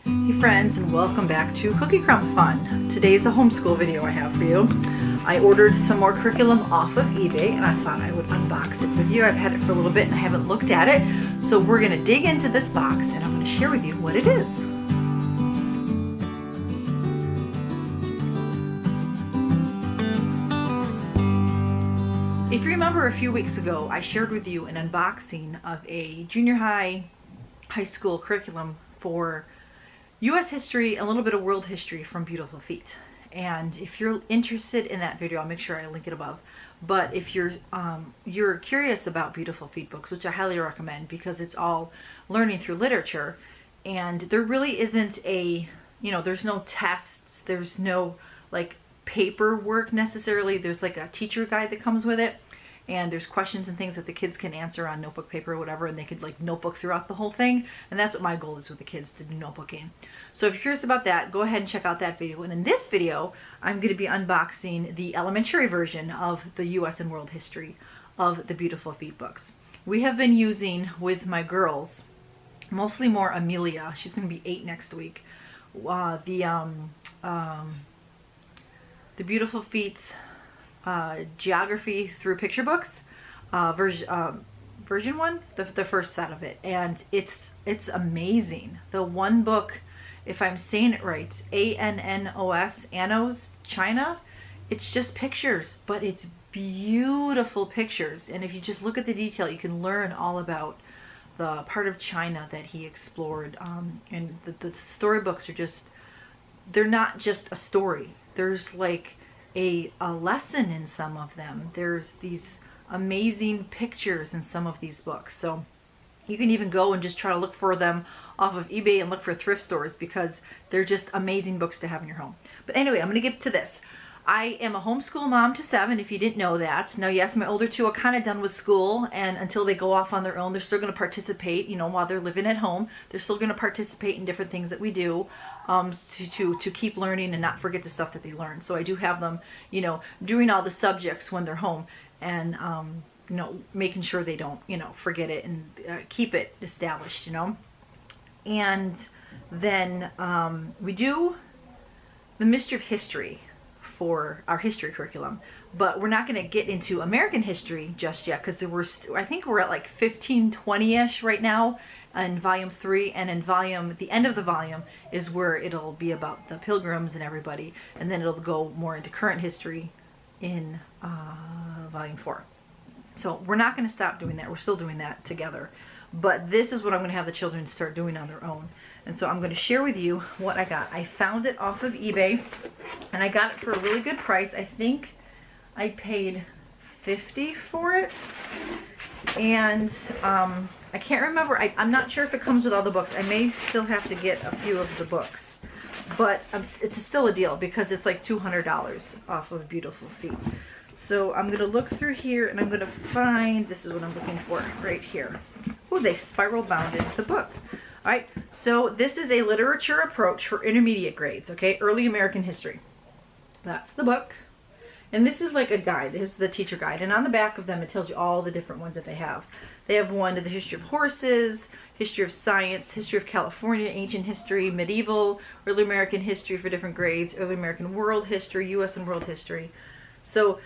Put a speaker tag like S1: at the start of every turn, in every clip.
S1: Hey friends, and welcome back to Cookie Crumb Fun. Today's a homeschool video I have for you. I ordered some more curriculum off of eBay and I thought I would unbox it with you. I've had it for a little bit and I haven't looked at it. So we're going to dig into this box and I'm going to share with you what it is. If you remember a few weeks ago, I shared with you an unboxing of a junior high school curriculum for U.S. history, a little bit of world history from Beautiful Feet. And if you're interested in that video, I'll make sure I link it above. But if you're curious about Beautiful Feet books, which I highly recommend because it's all learning through literature, and there really isn't there's no tests, there's no like paperwork necessarily. There's like a teacher guide that comes with it. And there's questions and things that the kids can answer on notebook paper or whatever, and they could like notebook throughout the whole thing. And that's what my goal is with the kids, to do notebooking. So if you're curious about that, go ahead and check out that video. And in this video, I'm going to be unboxing the elementary version of the U.S. and world history of the Beautiful Feet books. We have been using with my girls, mostly more Amelia. She's going to be 8 next week. The Beautiful Feet geography through picture books version 1, the first set of it, and it's amazing. The one book, if I'm saying it right, Annos China, it's just pictures, but it's beautiful pictures. And if you just look at the detail, you can learn all about the part of China that he explored. And the storybooks are just, they're not just a story. There's like a lesson in some of them. There's these amazing pictures in some of these books. So you can even go and just try to look for them off of eBay and look for thrift stores because they're just amazing books to have in your home. But anyway, I'm going to get to this. I am a homeschool mom to 7, if you didn't know that. Now, yes, my older 2 are kind of done with school, and until they go off on their own, they're still going to participate, while they're living at home. They're still going to participate in different things that we do to keep learning and not forget the stuff that they learn. So I do have them, doing all the subjects when they're home and, making sure they don't, forget it and keep it established, And then we do the Mystery of History for our history curriculum, but we're not going to get into American history just yet because I think we're at like 1520-ish right now in volume 3, and in the end of the volume is where it'll be about the Pilgrims and everybody, and then it'll go more into current history in volume 4. So we're not going to stop doing that. We're still doing that together, but this is what I'm going to have the children start doing on their own. And so I'm going to share with you what I got. I found it off of eBay, and I got it for a really good price. I think I paid $50 for it, and I can't remember. I'm not sure if it comes with all the books. I may still have to get a few of the books, but it's still a deal because it's like $200 off of Beautiful Feet. So I'm going to look through here, and I'm going to find, this is what I'm looking for right here. Oh, they spiral bound into the book. All right, so this is a literature approach for intermediate grades, okay? Early American history. That's the book. And this is like a guide. This is the teacher guide. And on the back of them, it tells you all the different ones that they have. They have one to the history of horses, history of science, history of California, ancient history, medieval, early American history for different grades, early American world history, U.S. and world history. So,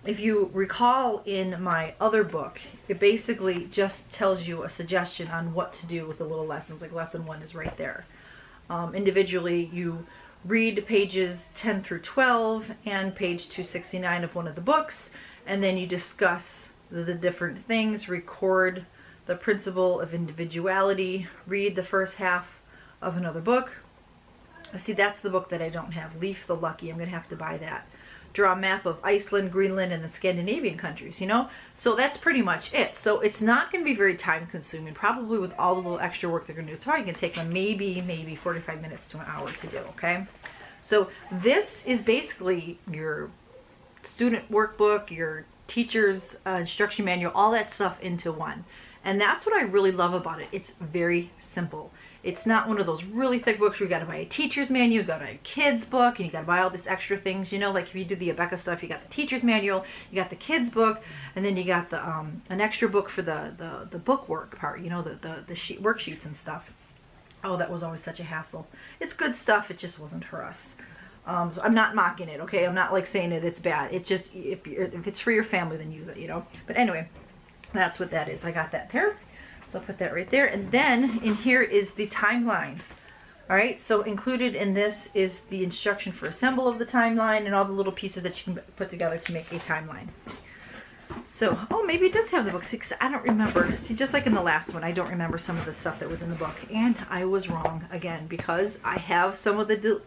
S1: if you recall in my other book, it basically just tells you a suggestion on what to do with the little lessons. Like lesson 1 is right there. Individually, you read pages 10 through 12 and page 269 of one of the books, and then you discuss the different things, record the principle of individuality, read the first half of another book. See, that's the book that I don't have, Leaf the Lucky. I'm going to have to buy that. Draw a map of Iceland, Greenland, and the Scandinavian countries, So that's pretty much it. So it's not going to be very time consuming, probably with all the little extra work they're going to do. It's probably going to take them maybe 45 minutes to an hour to do, okay? So this is basically your student workbook, your teacher's instruction manual, all that stuff into one. And that's what I really love about it. It's very simple. It's not one of those really thick books where you got to buy a teacher's manual, you got to buy a kid's book, and you got to buy all this extra things. Like if you do the Abeka stuff, you got the teacher's manual, you got the kid's book, and then you got the an extra book for the book work part. The worksheets and stuff. Oh, that was always such a hassle. It's good stuff. It just wasn't for us. So I'm not mocking it, okay? I'm not like saying that it's bad. It's just, if it's for your family, then use it, you know? But anyway, that's what that is. I got that there. So I'll put that right there. And then in here is the timeline. All right, so included in this is the instruction for assemble of the timeline and all the little pieces that you can put together to make a timeline. So, oh, maybe it does have the book. See, 'cause I don't remember. See, just like in the last one, I don't remember some of the stuff that was in the book. And I was wrong again because I have some of the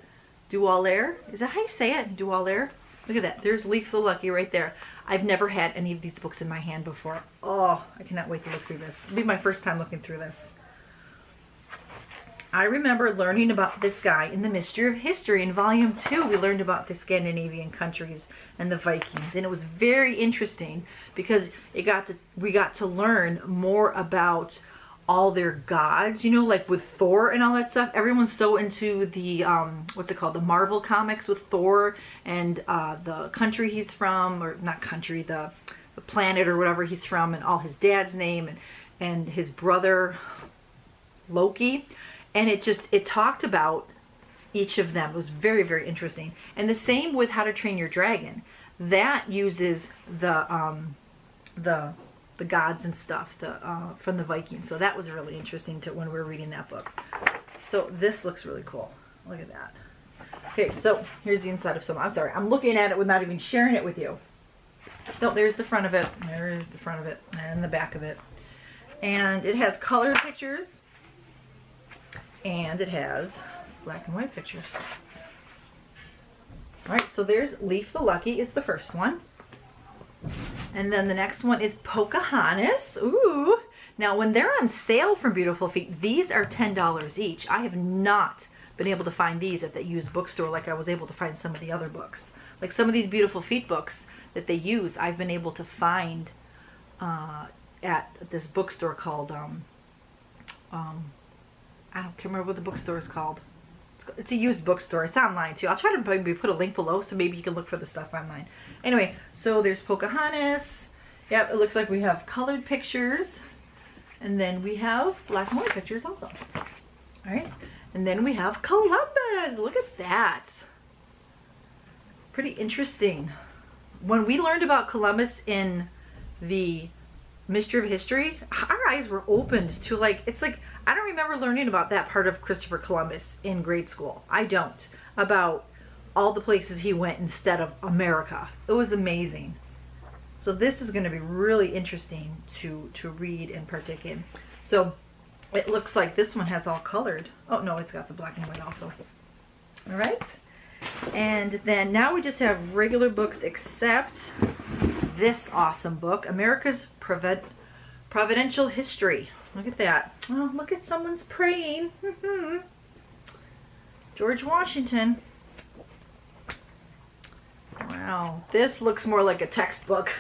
S1: Dualair. Is that how you say it? Dualair? Look at that. There's Leaf the Lucky right there. I've never had any of these books in my hand before. Oh, I cannot wait to look through this. It'll be my first time looking through this. I remember learning about this guy in the Mystery of History in Volume 2. We learned about the Scandinavian countries and the Vikings, and it was very interesting because we got to learn more about all their gods, you know, like with Thor and all that stuff. Everyone's so into the what's it called, the Marvel comics with Thor and the country he's from, or not country, the planet or whatever he's from, and all his dad's name and his brother Loki. And it talked about each of them. It was very, very interesting. And the same with How to Train Your Dragon. That uses the gods and stuff from the Vikings. So that was really interesting when we were reading that book. So this looks really cool. Look at that. Okay, so here's the inside of some. I'm sorry, I'm looking at it without even sharing it with you. So there's the front of it. There's the front of it and the back of it. And it has colored pictures. And it has black and white pictures. All right, so there's Leaf the Lucky is the first one. And then the next one is Pocahontas. Ooh. Now, when they're on sale from Beautiful Feet, these are $10 each. I have not been able to find these at that used bookstore like I was able to find some of the other books. Like some of these Beautiful Feet books that they use, I've been able to find at this bookstore called I can't remember what the bookstore is called. It's a used bookstore. It's online too. I'll try to maybe put a link below so maybe you can look for the stuff online. Anyway, so there's Pocahontas. Yep, it looks like we have colored pictures. And then we have black and white pictures also. All right. And then we have Columbus. Look at that. Pretty interesting. When we learned about Columbus in the Mystery of History, our eyes were opened to it's like, I don't remember learning about that part of Christopher Columbus in grade school. I don't. About all the places he went instead of America. It was amazing. So this is going to be really interesting to read and partake in. So it looks like this one has all colored. Oh no, it's got the black and white also. All right. And then now we just have regular books except this awesome book, America's Providential History. Look at that. Oh, look at someone's praying. George Washington. Wow. This looks more like a textbook.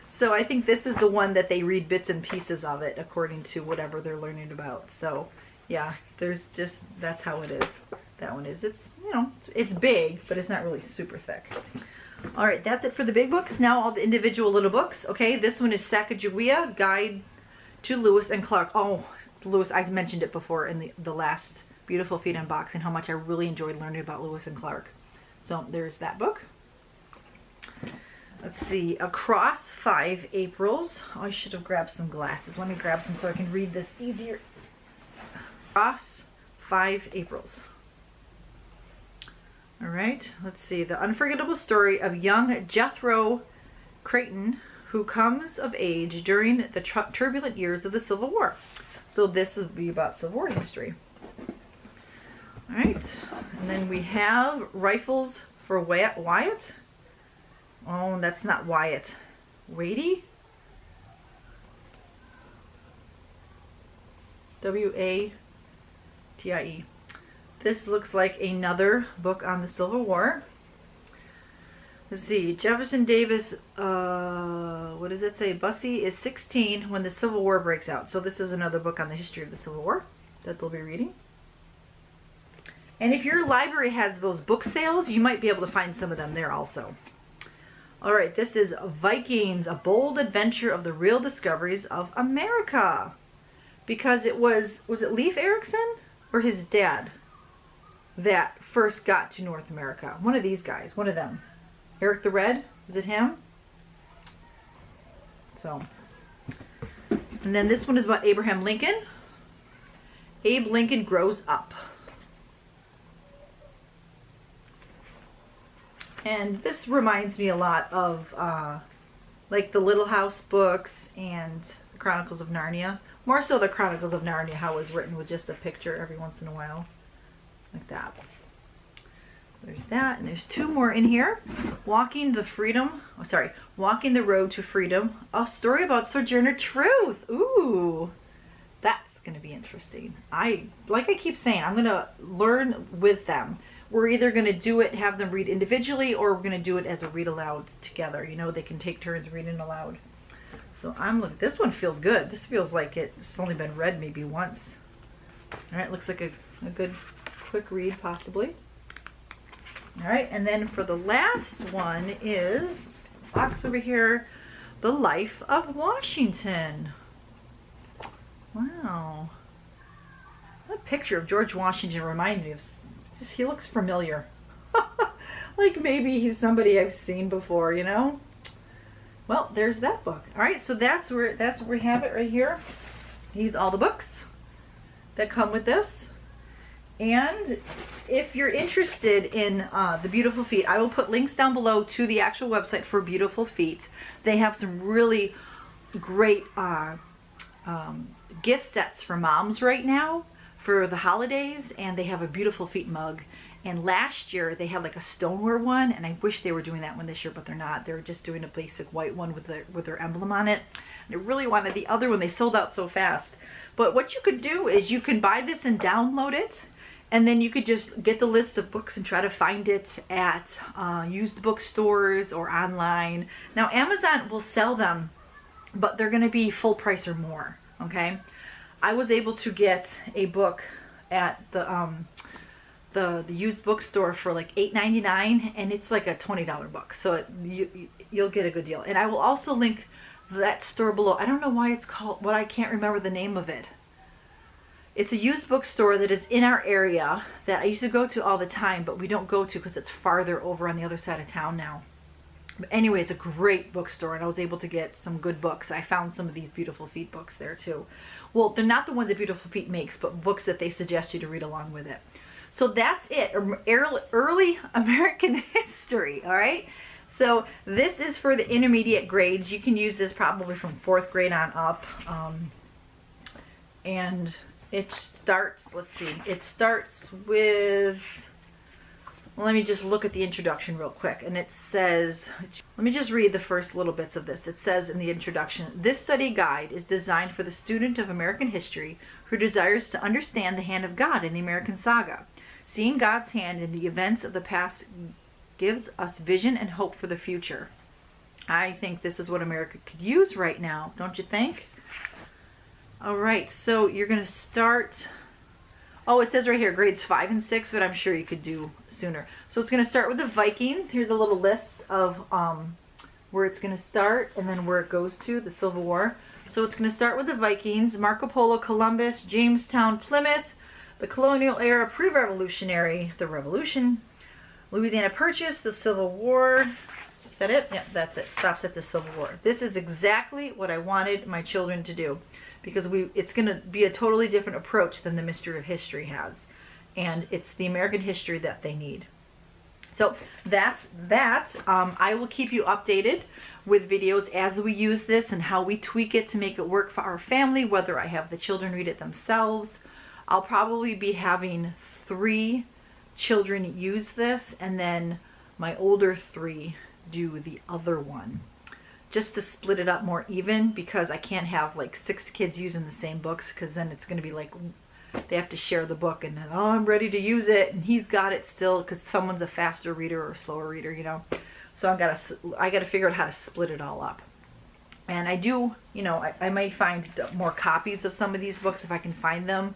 S1: So I think this is the one that they read bits and pieces of it according to whatever they're learning about. So yeah, that's how it is. That one is. It's, it's big, but it's not really super thick. All right, that's it for the big books. Now all the individual little books. Okay, this one is Sacagawea, Guide to Lewis and Clark. Oh, Lewis, I mentioned it before in the last Beautiful Feet unboxing, how much I really enjoyed learning about Lewis and Clark. So there's that book. Let's see, Across 5 Aprils. Oh, I should have grabbed some glasses. Let me grab some so I can read this easier. Across 5 Aprils. All right, let's see. The unforgettable story of young Jethro Creighton, who comes of age during the turbulent years of the Civil War. So this will be about Civil War history. All right, and then we have Rifles for Wyatt. Oh, that's not Wyatt. Wady? W-A-T-I-E. This looks like another book on the Civil War. Let's see, Jefferson Davis, what does it say? Bussy is 16 when the Civil War breaks out. So this is another book on the history of the Civil War that they'll be reading. And if your library has those book sales, you might be able to find some of them there also. All right, this is Vikings, a bold adventure of the real discoveries of America. because was it Leif Erikson or his dad that first got to North America? One of these guys, one of them. Eric the Red, was it him? So, and then this one is about Abraham Lincoln. Abe Lincoln grows up. And this reminds me a lot of like the Little House books and the Chronicles of Narnia. More so the Chronicles of Narnia, how it was written with just a picture every once in a while. Like that. There's that, and there's two more in here. Walking the Road to Freedom. A story about Sojourner Truth. Ooh, that's going to be interesting. Like I keep saying, I'm going to learn with them. We're either going to do it, have them read individually, or we're going to do it as a read aloud together. You know, they can take turns reading aloud. So I'm looking, this one feels good. This feels like it's only been read maybe once. All right, looks like a good quick read possibly. All right, and then for the last one is, box over here, The Life of Washington. Wow. That picture of George Washington reminds me of, he looks familiar. Like maybe he's somebody I've seen before, you know? Well, there's that book. All right, so that's where we have it right here. These all the books that come with this. And if you're interested in the Beautiful Feet, I will put links down below to the actual website for Beautiful Feet. They have some really great gift sets for moms right now for the holidays, and they have a Beautiful Feet mug. And last year they had like a stoneware one, and I wish they were doing that one this year, but they're not. They're just doing a basic white one with their emblem on it. And I really wanted the other one. They sold out so fast. But what you could do is you can buy this and download it. And then you could just get the list of books and try to find it at used bookstores or online. Now, Amazon will sell them, but they're going to be full price or more, okay? I was able to get a book at the used bookstore for like $8.99, and it's like a $20 book. So you'll get a good deal. And I will also link that store below. I don't know why it's called, I can't remember the name of it. It's a used bookstore that is in our area that I used to go to all the time, but we don't go to because it's farther over on the other side of town now. But anyway, it's a great bookstore, and I was able to get some good books. I found some of these Beautiful Feet books there too. Well, they're not the ones that Beautiful Feet makes, but books that they suggest you to read along with it. So that's it, early American history, all right? So this is for the intermediate grades. You can use this probably from 4th grade on up. And it starts, let's see, it starts with, well, let me just look at the introduction real quick. And it says, let me just read the first little bits of this. It says in the introduction, this study guide is designed for the student of American history who desires to understand the hand of God in the American saga. Seeing God's hand in the events of the past gives us vision and hope for the future. I think this is what America could use right now, don't you think? All right, so you're going to start, oh, it says right here, grades 5 and 6, but I'm sure you could do sooner. So it's going to start with the Vikings. Here's a little list of where it's going to start and then where it goes to, the Civil War. So it's going to start with the Vikings, Marco Polo, Columbus, Jamestown, Plymouth, the colonial era, pre-revolutionary, the Revolution, Louisiana Purchase, the Civil War. Is that it? Yeah, that's it. Stops at the Civil War. This is exactly what I wanted my children to do, because it's going to be a totally different approach than the Mystery of History has. And it's the American history that they need. So that's that. I will keep you updated with videos as we use this and how we tweak it to make it work for our family, whether I have the children read it themselves. I'll probably be having 3 children use this, and then my older 3 do the other one, just to split it up more even, because I can't have like 6 kids using the same books, because then it's going to be like they have to share the book, and then, oh, I'm ready to use it, and he's got it still because someone's a faster reader or a slower reader, you know. So I got to figure out how to split it all up. And I do, you know, I might find more copies of some of these books if I can find them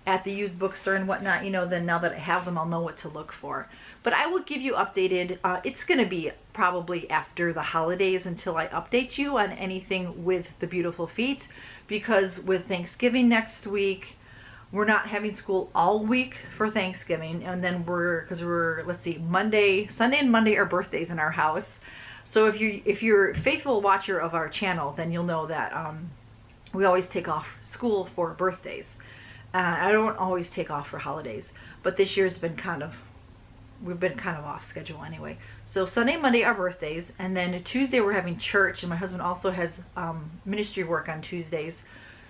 S1: at the used bookstore and whatnot, you know, then now that I have them, I'll know what to look for. But I will give you updated. It's going to be probably after the holidays until I update you on anything with the beautiful feet, because with Thanksgiving next week, we're not having school all week for Thanksgiving, and then because we're let's see, Sunday and Monday are birthdays in our house. So if you're a faithful watcher of our channel, then you'll know that we always take off school for birthdays. I don't always take off for holidays, but this year's been we've been kind of off schedule anyway. So Sunday and Monday are birthdays, and then Tuesday we're having church, and my husband also has ministry work on Tuesdays.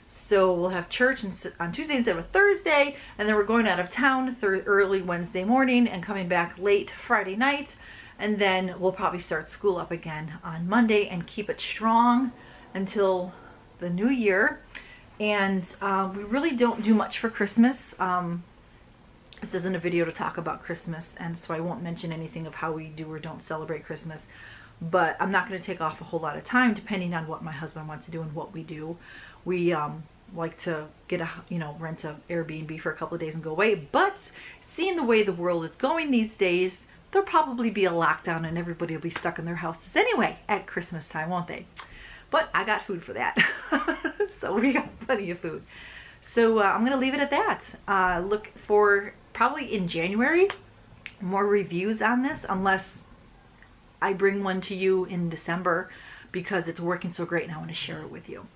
S1: So we'll have church on Tuesday instead of a Thursday, and then we're going out of town early Wednesday morning and coming back late Friday night, and then we'll probably start school up again on Monday and keep it strong until the new year. And we really don't do much for Christmas. This isn't a video to talk about Christmas, and so I won't mention anything of how we do or don't celebrate Christmas. But I'm not going to take off a whole lot of time depending on what my husband wants to do and what we do. We like to get rent a Airbnb for a couple of days and go away. But seeing the way the world is going these days, there'll probably be a lockdown and everybody will be stuck in their houses anyway at Christmas time, won't they? But I got food for that. So we got plenty of food. So I'm going to leave it at that. Look for probably in January more reviews on this, unless I bring one to you in December because it's working so great and I want to share it with you.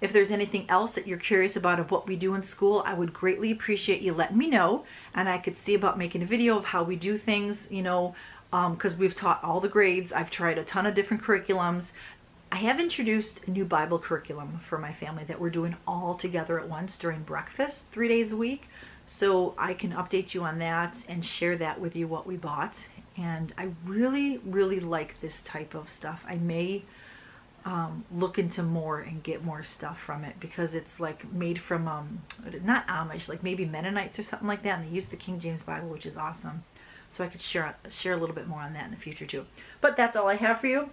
S1: If there's anything else that you're curious about of what we do in school, I would greatly appreciate you letting me know, and I could see about making a video of how we do things, you know, because we've taught all the grades. I've tried a ton of different curriculums. I have introduced a new Bible curriculum for my family that we're doing all together at once during breakfast 3 days a week. So I can update you on that and share that with you, what we bought. And I really, really like this type of stuff. I may look into more and get more stuff from it, because it's like made from not Amish, like maybe Mennonites or something like that, and they use the King James Bible, which is awesome. So I could share a little bit more on that in the future too. But that's all I have for you.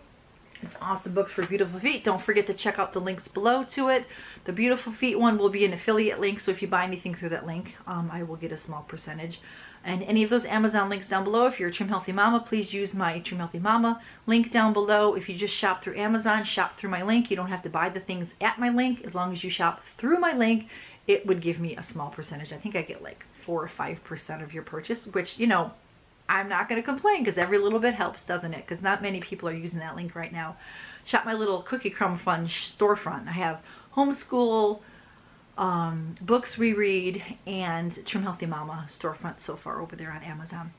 S1: It's awesome books for beautiful feet. Don't forget to check out the links below to it. The beautiful feet one will be an affiliate link, so if you buy anything through that link, I will get a small percentage. And any of those Amazon links down below, if you're a Trim Healthy Mama, please use my Trim Healthy Mama link down below. If you just shop through Amazon, shop through my link. You don't have to buy the things at my link. As long as you shop through my link, it would give me a small percentage. I think I get like 4 or 5% of your purchase, which, you know, I'm not going to complain, because every little bit helps, doesn't it? Because not many people are using that link right now. Shop my little Cookie Crumb Fun storefront. I have homeschool, books we read, and Trim Healthy Mama storefront so far over there on Amazon.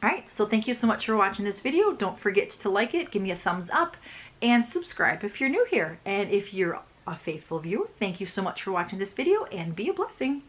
S1: Alright, so thank you so much for watching this video. Don't forget to like it, give me a thumbs up, and subscribe if you're new here. And if you're a faithful viewer, thank you so much for watching this video, and be a blessing.